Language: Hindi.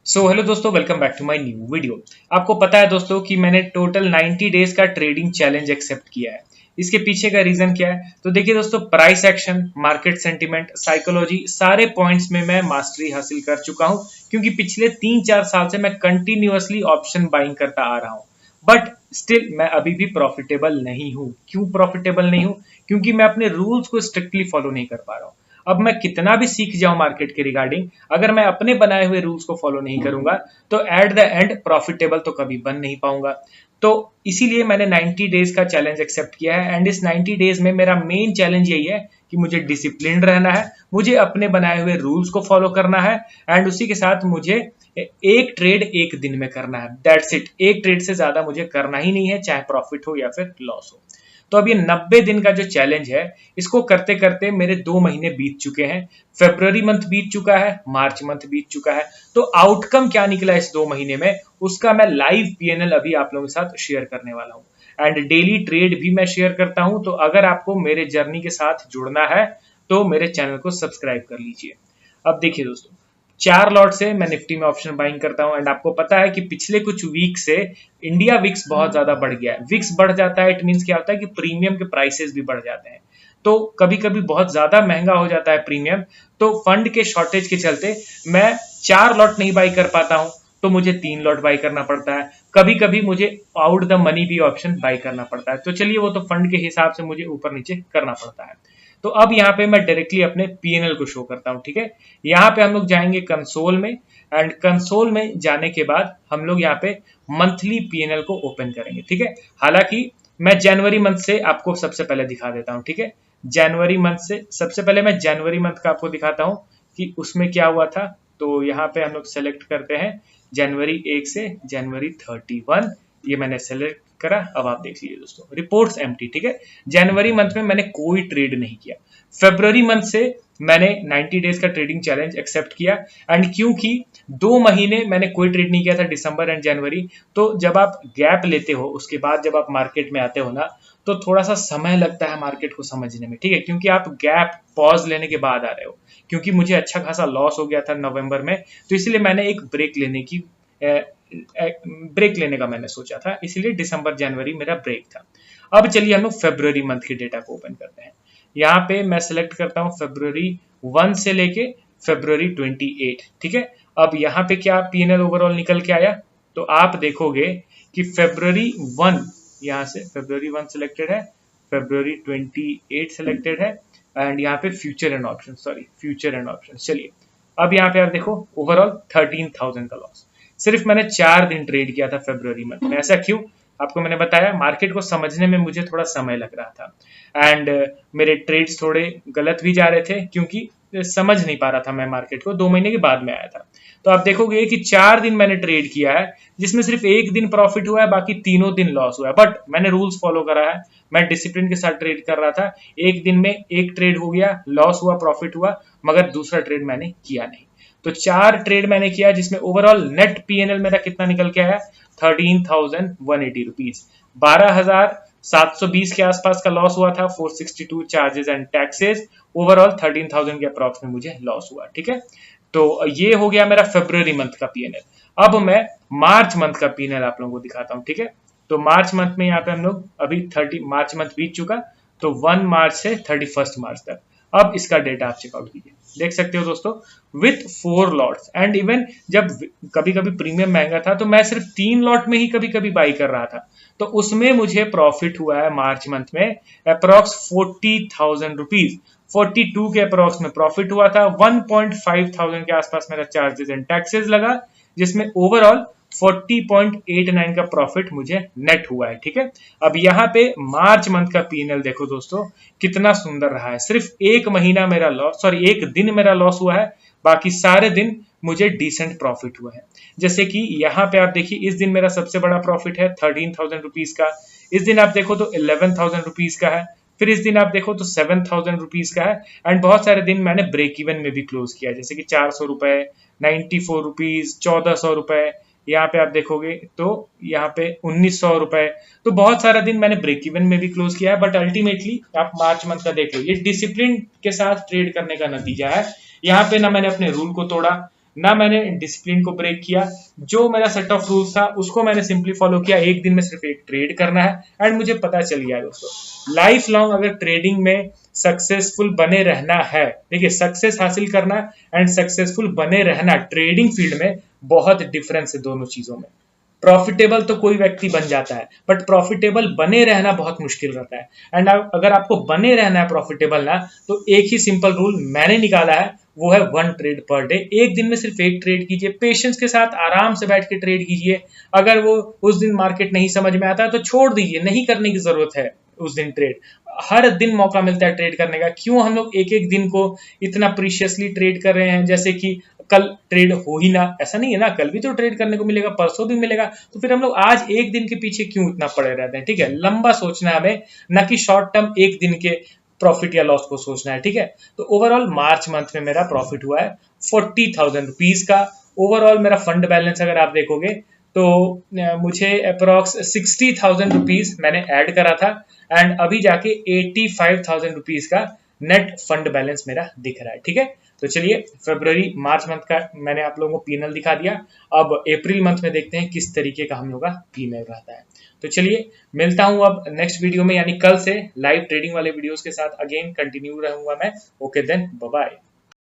हेलो दोस्तों, welcome back to my new video. आपको पता है दोस्तों कि मैंने टोटल 90 डेज का ट्रेडिंग चैलेंज एक्सेप्ट किया है। इसके पीछे का रीजन क्या है? तो देखिए दोस्तों, price action, market sentiment, psychology, सारे पॉइंट्स में मैं मास्टरी हासिल कर चुका हूं, क्योंकि पिछले 3-4 साल से मैं कंटिन्यूअसली ऑप्शन बाइंग करता आ रहा हूं। बट स्टिल मैं अभी भी प्रॉफिटेबल नहीं हूं। क्यों प्रॉफिटेबल नहीं हूं? क्योंकि मैं अपने रूल्स को स्ट्रिक्टली फॉलो नहीं कर पा रहा हूं। अब मैं कितना भी सीख जाऊं मार्केट के रिगार्डिंग, अगर मैं अपने बनाए हुए रूल्स को फॉलो नहीं करूंगा तो एट द एंड प्रॉफिटेबल तो कभी बन नहीं पाऊंगा। तो इसीलिए मैंने 90 डेज का चैलेंज एक्सेप्ट किया है। एंड इस 90 डेज में मेरा मेन चैलेंज यही है कि मुझे डिसिप्लिन रहना है, मुझे अपने बनाए हुए रूल्स को फॉलो करना है, एंड उसी के साथ मुझे एक ट्रेड एक दिन में करना है। That's it. एक ट्रेड से ज्यादा मुझे करना ही नहीं है, चाहे प्रॉफिट हो या फिर लॉस हो। तो अब ये 90 दिन का जो चैलेंज है, इसको करते करते मेरे 2 महीने बीत चुके हैं। फरवरी मंथ बीत चुका है, मार्च मंथ बीत चुका है। तो आउटकम क्या निकला इस 2 महीने में, उसका मैं लाइव पीएनएल अभी आप लोगों के साथ शेयर करने वाला हूं। एंड डेली ट्रेड भी मैं शेयर करता हूं। तो अगर आपको मेरे जर्नी के साथ जुड़ना है तो मेरे चैनल को सब्सक्राइब कर लीजिए। अब देखिए दोस्तों, 4 लॉट से मैं निफ्टी में ऑप्शन बाइंग करता हूं। एंड आपको पता है कि पिछले कुछ वीक से इंडिया विक्स बहुत ज्यादा बढ़ गया है। विक्स बढ़ जाता है, इट मीन्स क्या होता है कि प्रीमियम के प्राइसेस भी बढ़ जाते हैं। तो कभी कभी बहुत ज्यादा महंगा हो जाता है प्रीमियम। तो फंड के शॉर्टेज के चलते मैं 4 लॉट नहीं बाई कर पाता हूं, तो मुझे 3 लॉट बाई करना पड़ता है। कभी कभी मुझे आउट द मनी भी ऑप्शन बाई करना पड़ता है। तो चलिए, वो तो फंड के हिसाब से मुझे ऊपर नीचे करना पड़ता है। तो अब यहाँ पे मैं डायरेक्टली अपने पीएनएल को शो करता हूँ। ठीक है, यहाँ पे हम लोग जाएंगे कंसोल में। एंड कंसोल में जाने के बाद हम लोग यहाँ पे मंथली पीएनएल को ओपन करेंगे। ठीक है, हालांकि मैं जनवरी मंथ से आपको सबसे पहले दिखा देता हूँ। ठीक है, जनवरी मंथ से सबसे पहले मैं जनवरी मंथ का आपको दिखाता हूँ कि उसमें क्या हुआ था। तो यहाँ पे हम लोग सेलेक्ट करते हैं जनवरी 1 से जनवरी 31। ये मैंने सेलेक्ट करा। अब आप देख लीजिए दोस्तों, रिपोर्ट्स एम्प्टी। ठीक है, जनवरी मंथ में मैंने कोई ट्रेड नहीं किया। फरवरी मंथ से मैंने 90 डेज का ट्रेडिंग चैलेंज एक्सेप्ट किया। एंड क्योंकि 2 महीने मैंने कोई ट्रेड नहीं किया था, दिसंबर एंड जनवरी, तो जब आप गैप लेते हो उसके बाद जब आप मार्केट में आते हो ना, तो थोड़ा सा समय लगता है मार्केट को समझने में। ठीक है, क्योंकि आप गैप पॉज लेने के बाद आ रहे हो। क्योंकि मुझे अच्छा खासा लॉस हो गया था नवंबर में, तो इसलिए मैंने एक ब्रेक लेने का मैंने सोचा था, इसलिए दिसंबर जनवरी मेरा ब्रेक था। अब चलिए हम लोग फरवरी मंथ के डेटा को ओपन करते हैं। यहाँ पे मैं सिलेक्ट करता हूँ फरवरी 1 से लेके फरवरी 28। ठीक है, अब यहाँ पे क्या पीएनएल ओवरऑल निकल के आया, तो आप देखोगे कि फरवरी 1, यहाँ से फरवरी 1 सिलेक्टेड है, फरवरी 28 सिलेक्टेड है, एंड यहाँ पे future and option, future and option. चलिए, अब यहाँ पे आप देखो ओवरऑल 13,000 का लॉस। सिर्फ मैंने 4 दिन ट्रेड किया था फरवरी मंथ में। ऐसा क्यों? आपको मैंने बताया, मार्केट को समझने में मुझे थोड़ा समय लग रहा था। एंड मेरे ट्रेड्स थोड़े गलत भी जा रहे थे, क्योंकि समझ नहीं पा रहा था मैं मार्केट को। 2 महीने के बाद में आया था। तो आप देखोगे कि 4 दिन मैंने ट्रेड किया है, जिसमें सिर्फ एक दिन प्रॉफिट हुआ है, बाकी तीनों दिन लॉस हुआ है। बट मैंने रूल्स फॉलो करा है, मैं डिसिप्लिन के साथ ट्रेड कर रहा था। एक दिन में एक ट्रेड हो गया, लॉस हुआ, प्रॉफिट हुआ, मगर दूसरा ट्रेड मैंने किया नहीं। तो 4 ट्रेड मैंने किया, जिसमें ओवरऑल नेट पीएनएल मेरा कितना निकल के आया, 13,180 रुपीज। 12,720 के आसपास का लॉस हुआ था, 462 चार्जेस एंड टैक्सेस। ओवरऑल 13,000 के अप्रॉक्स में मुझे लॉस हुआ। ठीक है, तो ये हो गया मेरा फरवरी मंथ का पीएनएल। अब मैं मार्च मंथ का पीएनएल आप लोगों को दिखाता हूँ। ठीक है, तो मार्च मंथ में यहाँ पे हम लोग अभी 30 मार्च मंथ बीत चुका, तो 1 मार्च से 31 मार्च तक। अब इसका डेटा आप चेकआउट कीजिए, देख सकते हो दोस्तों, विथ 4 लॉट्स। एंड इवन जब कभी कभी प्रीमियम महंगा था, तो मैं सिर्फ 3 लॉट में ही कभी कभी बाई कर रहा था। तो उसमें मुझे प्रॉफिट हुआ है मार्च मंथ में अप्रॉक्स 40,000 रुपीज। 42 के अप्रॉक्स में प्रॉफिट हुआ था। 1.5 थाउजेंड के आसपास मेरा चार्जेस एंड टैक्सेस लगा, जिसमें ओवरऑल 40.89 का प्रॉफिट मुझे नेट हुआ है। ठीक है, अब यहाँ पे मार्च मंथ का पीएनएल देखो दोस्तों, कितना सुंदर रहा है। सिर्फ एक महीना मेरा लॉस, एक दिन मेरा लॉस हुआ है, बाकी सारे दिन मुझे डिसेंट प्रॉफिट हुआ है। जैसे कि यहाँ पे आप देखिए, इस दिन मेरा सबसे बड़ा प्रॉफिट है 13,000 रुपीज का। इस दिन आप देखो तो 11,000 रुपीज का है। फिर इस दिन आप देखो तो 7,000 रुपीज का है। एंड बहुत सारे दिन मैंने ब्रेक इवन में भी क्लोज किया, जैसे कि 400 रुपए, 94 रुपीज, 1,400 रुपए। यहाँ पे आप देखोगे तो यहाँ पे 1,900 रुपए। तो बहुत सारा दिन मैंने ब्रेक इवन में भी क्लोज किया है। बट अल्टीमेटली आप मार्च मंथ का देख लो, ये डिसिप्लिन के साथ ट्रेड करने का नतीजा है। यहाँ पे ना मैंने अपने रूल को तोड़ा, ना मैंने डिसिप्लिन को ब्रेक किया। जो मेरा सेट ऑफ रूल्स था उसको मैंने सिंपली फॉलो किया। एक दिन में सिर्फ एक ट्रेड करना है एंड मुझे पता चल गया दोस्तों, लाइफ लॉन्ग अगर ट्रेडिंग में सक्सेसफुल बने रहना है, देखिए सक्सेस हासिल करना एंड सक्सेसफुल बने रहना ट्रेडिंग फील्ड में बहुत डिफरेंस है दोनों चीजों में। प्रॉफिटेबल तो कोई व्यक्ति बन जाता है, बट प्रॉफिटेबल बने रहना बहुत मुश्किल रहता है। एंड अगर आपको बने रहना है प्रॉफिटेबल ना, तो एक ही सिंपल रूल मैंने निकाला है, वो है 1 ट्रेड पर डे। एक दिन में सिर्फ एक ट्रेड कीजिए, पेशेंस के साथ आराम से बैठ के ट्रेड कीजिए। अगर वो उस दिन मार्केट नहीं समझ में आता है तो छोड़ दीजिए, नहीं करने की जरूरत है उस दिन ट्रेड। हर दिन मौका मिलता है ट्रेड करने का, क्यों हम लोग एक एक दिन को इतना प्रीशियसली ट्रेड कर रहे हैं, जैसे कि कल ट्रेड हो ही ना, ऐसा नहीं है ना, कल भी तो ट्रेड करने को मिलेगा, परसों भी मिलेगा, तो फिर हम लोग आज एक दिन के पीछे क्यों इतना पड़े रहते हैं। ठीक है, लंबा सोचना है हमें, ना कि शॉर्ट टर्म एक दिन के प्रॉफिट या लॉस को सोचना है। ठीक है, तो ओवरऑल मार्च मंथ में मेरा प्रॉफिट हुआ है 40,000 रुपीज का। ओवरऑल मेरा फंड बैलेंस अगर आप देखोगे तो मुझे अप्रोक्स 60,000 रुपीज मैंने ऐड करा था एंड अभी जाके 85,000 रुपीज का नेट फंड बैलेंस मेरा दिख रहा है। ठीक है, तो चलिए फरवरी मार्च मंथ का मैंने आप लोगों को पीएनएल दिखा दिया। अब अप्रैल मंथ में देखते हैं किस तरीके का हम लोग का पीएनएल रहता है। तो चलिए मिलता हूं अब नेक्स्ट वीडियो में, यानी कल से लाइव ट्रेडिंग वाले वीडियोस के साथ अगेन कंटिन्यू रहूंगा मैं। Okay then, bye bye.